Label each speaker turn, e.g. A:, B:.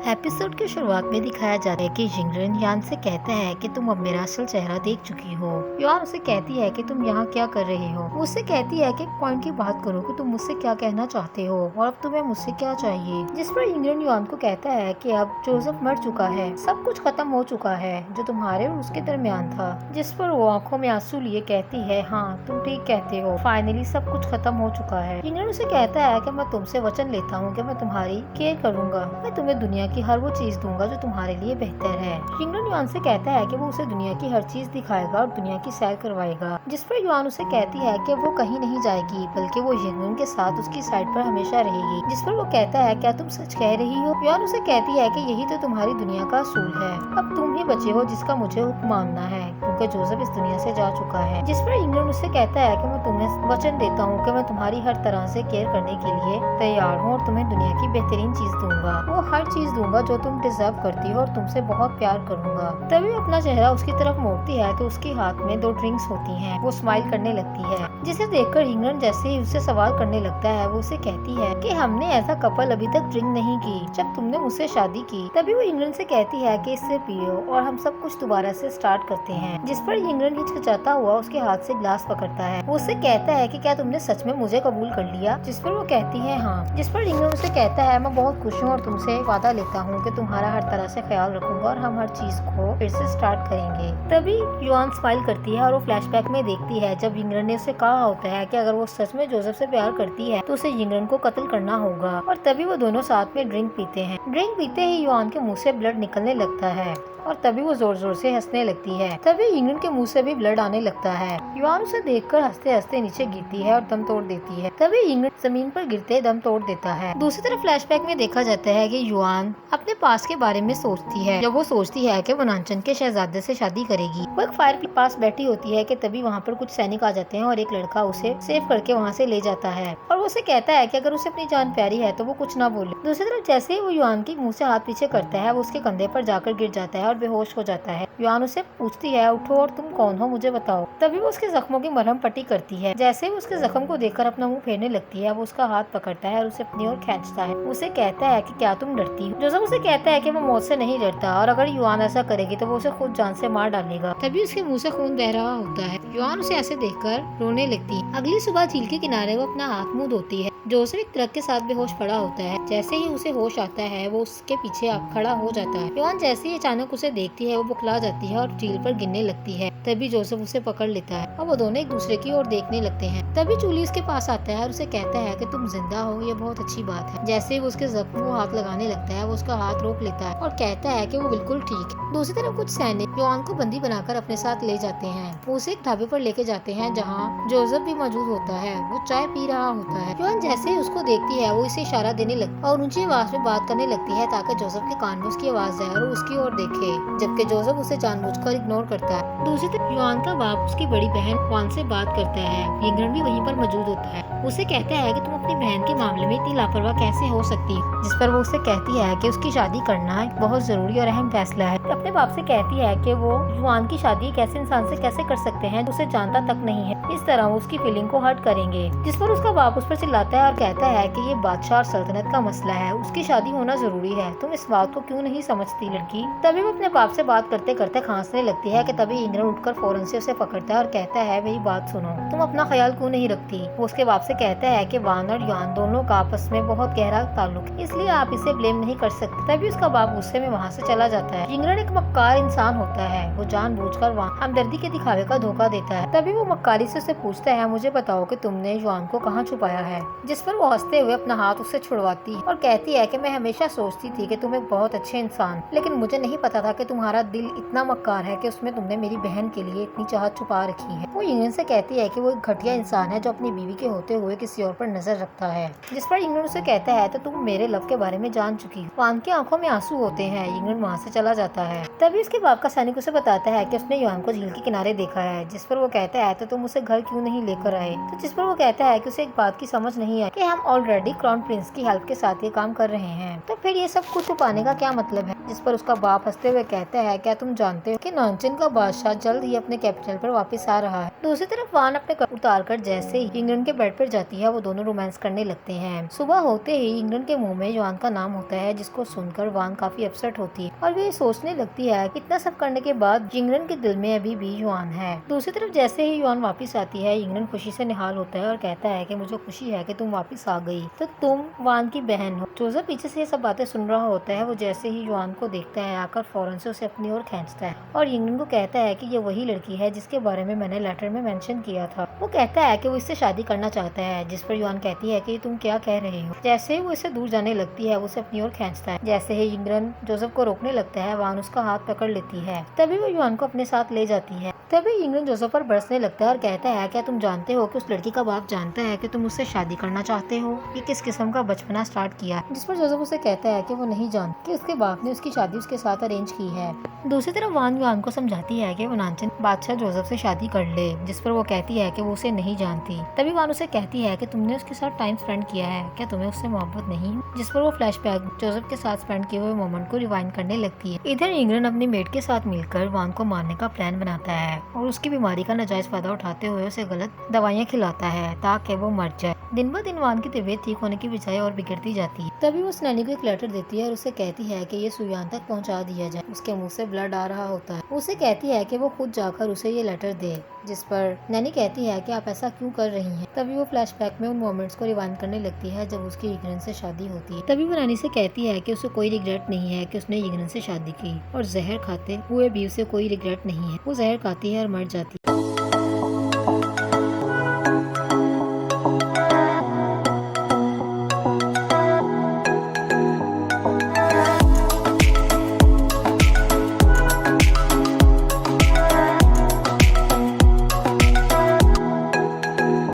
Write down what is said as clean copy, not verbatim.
A: Episode की शुरुआत में दिखाया जाता है कि यिंगरन यान से कहता है कि तुम अब मेरा असल चेहरा देख चुकी हो। यान उसे कहती है कि तुम यहाँ क्या कर रहे हो। वो उससे कहती है कि एक पॉइंट की बात करो कि तुम मुझसे क्या कहना चाहते हो और अब तुम्हें मुझसे क्या चाहिए। जिस पर यिंगरन यान को कहता है कि अब जोसेफ मर चुका है, सब कुछ खत्म हो चुका है जो तुम्हारे और उसके दरमियान था। जिस पर वो आंखों में आंसू लिए कहती है, हाँ तुम ठीक कहते हो, फाइनली सब कुछ खत्म हो चुका है। यिंगरन उसे कहता है कि मैं तुमसे वचन लेता हूँ कि मैं तुम्हारी केयर करूंगा, मैं तुम्हें दुनिया की हर वो चीज दूंगा जो तुम्हारे लिए बेहतर है। यिंगरन युआन से कहता है कि वो उसे दुनिया की हर चीज दिखाएगा और दुनिया की सैर करवाएगा। जिस पर युआन उसे कहती है कि वो कहीं नहीं जाएगी बल्कि वो यिंगरन के साथ उसकी साइड पर हमेशा रहेगी। जिस पर वो कहता है, क्या तुम सच कह रही हो? युआन उसे कहती है कि यही तो तुम्हारी दुनिया का असूल है, अब तुम ही बचे हो जिसका मुझे हुक्म मानना है क्योंकि जोसेफ इस दुनिया से जा चुका है। जिस पर यिंगरन उसे कहता है कि मैं तुम्हें वचन देता हूँ कि मैं तुम्हारी हर तरह से केयर करने के लिए तैयार हूँ और तुम्हें दुनिया की बेहतरीन चीज दूंगा, वो हर चीज दूंगा जो तुम डिजर्व करती हो और तुमसे बहुत प्यार करूंगा। तभी वो अपना चेहरा उसकी तरफ मोड़ती है तो उसके हाथ में 2 ड्रिंक्स होती हैं। वो स्माइल करने लगती है, जिसे देखकर यिंगरन जैसे ही उससे सवाल करने लगता है वो उसे कहती है कि हमने ऐसा कपल अभी तक ड्रिंक नहीं की जब तुमने मुझसे शादी की। तभी वो यिंगरन से कहती है कि इससे पियो और हम सब कुछ दोबारा से स्टार्ट करते हैं। जिस पर यिंगरन हिचकिचाता हुआ उसके हाथ से ग्लास पकड़ता है। वो उससे कहता है कि क्या तुमने सच में मुझे कबूल कर लिया? जिस पर वो कहती है हाँ। जिस पर यिंगरन उसे कहता है, मैं बहुत खुश हूँ और तुमसे वादा लेता हूँ कि तुम्हारा हर तरह से ख्याल रखूंगा और हम हर चीज को फिर से स्टार्ट करेंगे। तभी युआन स्माइल करती है और वो फ्लैशबैक में देखती है जब यिंगरन ने उसे कहा होता है कि अगर वो सच में जोसेफ से प्यार करती है तो उसे यिंगरन को कत्ल करना होगा। और तभी वो दोनों साथ में ड्रिंक पीते हैं। ड्रिंक पीते ही युआन के मुंह से ब्लड निकलने लगता है और तभी वो जोर जोर से हंसने लगती है। तभी यिंगरन के मुंह से भी ब्लड आने लगता है। युआन उसे देखकर हंसते हंसते नीचे गिरती है और दम तोड़ देती है। तभी यिंगरन जमीन पर गिरते दम तोड़ देता है। दूसरी तरफ फ्लैशबैक में देखा जाता है कि युआन अपने पास के बारे में सोचती है जब वो सोचती है कि वो नानचन के शहजादे से शादी करेगी। वो एक फायर के पास बैठी होती है कि तभी वहाँ पर कुछ सैनिक आ जाते हैं और एक लड़का उसे सेव करके वहाँ से ले जाता है और वो उसे कहता है कि अगर उसे अपनी जान प्यारी है तो वो कुछ ना बोले। दूसरी तरफ जैसे ही वो युआन के मुंह से हाथ पीछे करता है वो उसके कंधे पर जाकर गिर जाता है और बेहोश हो जाता है। युआन उसे पूछती है, उठो और तुम कौन हो मुझे बताओ। तभी वो उसके जख्मों की मरहम पट्टी करती है। जैसे ही वो उसके जख्म को देखकर अपना मुंह फेरने लगती है वो उसका हाथ पकड़ता है और उसे अपनी ओर खींचता है। उसे कहता है कि क्या तुम डरती हो? जोसेफ उसे कहता है कि वो मौत से नहीं डरता और अगर युआन ऐसा करेगी तो वो उसे खुद जान से मार डालेगा। तभी उसके मुंह से खून बह रहा होता है। युआन उसे ऐसे देखकर रोने लगती है। अगली सुबह झील के किनारे वो अपना हाथ मुंह धोती है। जोसेफ एक ट्रक के साथ बेहोश पड़ा होता है। जैसे ही उसे होश आता है वो उसके पीछे खड़ा हो जाता है। युआन जैसे ही अचानक उसे देखती है वो बुखला जाती है और झील पर गिरने लगती है। तभी जोसेफ उसे पकड़ लेता है और वो दोनों एक दूसरे की ओर देखने लगते हैं। तभी जूली उसके पास आता है और उसे कहता है कि तुम जिंदा हो, ये बहुत अच्छी बात है। जैसे ही वो उसके जख्म को हाथ लगाने लगता है वो उसका हाथ रोक लेता है और कहता है कि वो बिल्कुल ठीक है। दूसरी तरफ कुछ सैनिक युआन को बंदी बनाकर अपने साथ ले जाते हैं। वो उसे एक ढाबे पर लेके जाते हैं जहाँ जोसेफ भी मौजूद होता है। वो चाय पी रहा होता है। युआन जैसे ही उसको देखती है वो इसे इशारा देने लगती है और ऊंची आवाज में बात करने लगती है ताकि जोसेफ के कान में उसकी आवाज जाए और वो उसकी ओर देखे, जबकि जोसेफ उसे जानबूझकर इग्नोर करता है। दूसरी तरफ युआन का बाप उसकी बड़ी बहन वान से बात करता है। यिंगरन भी वहीं पर मौजूद होता है। उसे कहता है कि तुम अपनी बहन के मामले में इतनी लापरवाह कैसे हो सकती है? जिस पर वो उसे कहती है कि उसकी शादी करना एक बहुत जरूरी और अहम फैसला है। अपने बाप से कहती है कि वो युआन की शादी एक ऐसे इंसान से कैसे कर सकते हैं जो उसे जानता तक नहीं है, इस तरह वो उसकी फीलिंग को हर्ट करेंगे। जिस पर उसका बाप उस पर चिल्लाता है और कहता है कि ये बादशाह और सल्तनत का मसला है, उसकी शादी होना जरूरी है, तुम इस बात को क्यों नहीं समझती लड़की? तभी वो अपने बाप से बात करते करते खांसने लगती है कि तभी यिंगरन उठकर फौरन से उसे पकड़ता है और कहता है, मेरी बात सुनो, तुम अपना ख्याल क्यों नहीं रखती? वो उसके बाप से कहता है कि वान और युआन दोनों का आपस में बहुत गहरा ताल्लुक है, इसलिए आप इसे ब्लेम नहीं कर सकते। तभी उसका बाप गुस्से में वहाँ से चला जाता है। यिंगरन एक मक्कार इंसान होता है, वो जानबूझकर वहाँ हमदर्दी के दिखावे का धोखा देता है। तभी वो मक्कारी से उसे पूछता है, मुझे बताओ कि तुमने युआन को कहाँ छुपाया है? जिस पर वो हंसते हुए अपना हाथ उससे छुड़वाती है और कहती है कि मैं हमेशा सोचती थी कि तुम एक बहुत अच्छे इंसान, लेकिन मुझे नहीं पता था कि तुम्हारा दिल इतना मक्कार है कि उसमें तुमने मेरी बहन के लिए इतनी चाहत छुपा रखी है। वो यिंगरन से कहती है कि वो एक घटिया इंसान है जो अपनी बीवी के होते हुए किसी और पर नजर रखता है। जिस पर यिंगरन उसे कहता है, तो तुम मेरे लव के बारे में जान चुकी हो। वान की आंखों में आंसू होते हैं। यिंगरन वहाँ से चला जाता है। तभी उसके बाप का सैनिक उसे बताता है कि उसने युआन को झील के किनारे देखा है। जिस पर वो कहता है, तो तुम उसे घर क्यों नहीं लेकर आए? तो जिस पर वो कहता है कि उसे एक बात की समझ नहीं है कि हम ऑलरेडी क्राउन प्रिंस की हेल्प के साथ ये काम कर रहे हैं, तो फिर ये सब कुछ छुपाने का क्या मतलब है? जिस पर उसका बाप हंसते हुए कहता है, क्या तुम जानते हो कि नानचन का बादशाह जल्द ही अपने कैपिटल पर वापस आ रहा है। दूसरी तरफ वान अपने कपड़े उतारकर जैसे ही इंग्लैंड के बेड पर जाती है वो दोनों रोमांस करने लगते हैं। सुबह होते ही इंग्लैंड के मुंह में युआन का नाम होता है, जिसको सुनकर वान काफी अपसेट होती है और वे सोचने लगती है कि इतना सब करने के बाद इंग्लैंड के दिल में अभी भी युआन है। दूसरी तरफ जैसे ही युआन वापस आती है इंग्लैंड खुशी से निहाल होता है और कहता है कि मुझे खुशी है कि तुम वापस आ गई, तो तुम वान की बहन हो। जोसेफ पीछे से ये सब बातें सुन रहा होता है। वो जैसे ही युआन को देखता है आकर फौरन से उसे अपनी ओर खींचता है और इंग्लैंड को कहता है कि ये वही लड़की है जिसके बारे में मैंने लेटर में मेंशन किया था। वो कहता है कि वो इससे शादी करना चाहता है, जिस पर युआन कहती है कि तुम क्या कह रहे हो। जैसे ही वो इससे दूर जाने लगती है वो उसे अपनी ओर खींचता है। जैसे ही इंग्लैंड जोसेफ को रोकने लगता है वान उसका हाथ पकड़ लेती है। तभी वो युआन को अपने साथ ले जाती है। तभी इंग्लैंड जोसेफ पर बरसने लगता है और कहता है, क्या तुम जानते हो कि उस लड़की का बाप जानता है कि तुम उससे शादी करना चाहते हो। ये किस किस्म का बचपना स्टार्ट किया। जिस पर जोसेफ उसे कहता है कि वो नहीं जानता कि उसके बाप ने उसकी शादी उसके साथ अरेंज की है। दूसरी तरफ वान युआन को समझाती है कि वो नानचन बादशाह जोसेफ से शादी कर ले, जिस पर वो कहती है कि वो उसे नहीं जानती। तभी वान उसे कहती है कि तुमने उसके साथ टाइम स्पेंड किया है, क्या तुम्हें उससे मोहब्बत नहीं। जिस पर वो फ्लैशबैक जोसेफ के साथ स्पेंड किए हुए मोमेंट को रिवाइंड करने लगती है। इधर इंग्लैंड अपनी मेट के साथ मिलकर वान को मारने का प्लान बनाता है और उसकी बीमारी का नाजायज फायदा उठाते हुए उसे गलत दवाइयाँ खिलाता है ताकि वो मर जाए। दिन ब दिन वान की तबीयत ठीक होने की बजाय और बिगड़ती जाती है। तभी वो नैनी को एक लेटर देती है और उसे कहती है कि ये सुयान तक पहुंचा दिया जाए। उसके मुंह से ब्लड आ रहा होता है। उसे कहती है कि वो खुद जाकर उसे ये लेटर दे, जिस पर नैनी कहती है कि आप ऐसा क्यों कर रही हैं। तभी वो फ्लैशबैक में उन मोमेंट्स को रिवाइंड करने लगती है जब उसकी इग्रेन से शादी होती है। तभी वो नैनी से कहती है कि उसे कोई रिग्रेट नहीं है कि उसने इग्रेन से शादी की और जहर खाते हुए भी उसे कोई रिग्रेट नहीं है। वो जहर खाती है और मर जाती है।